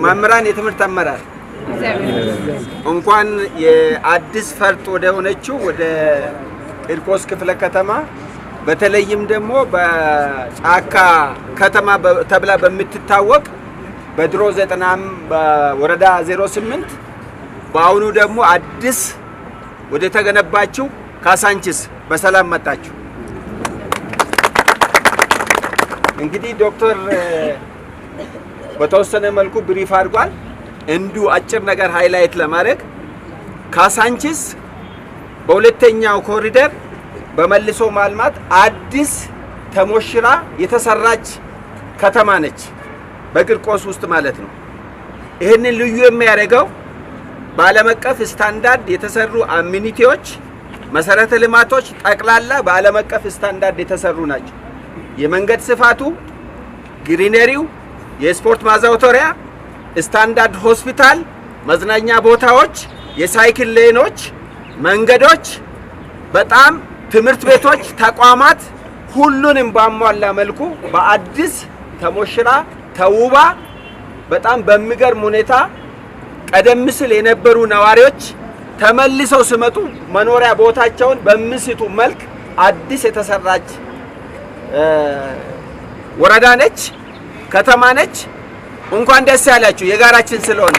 መምህራን የትምህርት አመራር እንኳን የአዲስ ፈርጥ ወደ ሆነችው ወደ ቂርቆስ ክፍለ ከተማ በተለይም ደግሞ በጫካ ከተማ ተብላ በምትታወቅ በድሮ 90 በወረዳ 08 በአሁኑ ደግሞ አዲስ ወደ ተገነባችው ካሳንቺስ በሰላም መጣችሁ። እንግዲህ ዶክተር በተወሰነ መልኩ ብሪፍ አድርጓል። እንዱ አጭር ነገር ሃይላይት ለማድረግ ካሳንቺስ በሁለተኛው ኮሪደር በመልሶ ማልማት አዲስ ተሞሽራ የተሰራች ከተማ ነች፣ በቂርቆስ ውስጥ ማለት ነው። ይሄንን ልዩ የሚያደርገው በዓለም አቀፍ ስታንዳርድ የተሰሩ አሚኒቲዎች፣ መሰረተ ልማቶች ጠቅላላ በዓለም አቀፍ ስታንዳርድ የተሰሩ ናቸው። የመንገድ ስፋቱ፣ ግሪነሪው፣ የስፖርት ማዘውተሪያ፣ ስታንዳርድ ሆስፒታል፣ መዝናኛ ቦታዎች፣ የሳይክል ሌኖች፣ መንገዶች፣ በጣም ትምህርት ቤቶች፣ ተቋማት ሁሉንም ባሟላ መልኩ በአዲስ ተሞሽራ ተውባ በጣም በሚገርም ሁኔታ ቀደም ሲል የነበሩ ነዋሪዎች ተመልሰው ሲመጡ መኖሪያ ቦታቸውን በሚስቱ መልክ አዲስ የተሰራች ወረዳ ነች፣ ከተማ ነች። እንኳን ደስ ያላችሁ የጋራችን ስለሆነ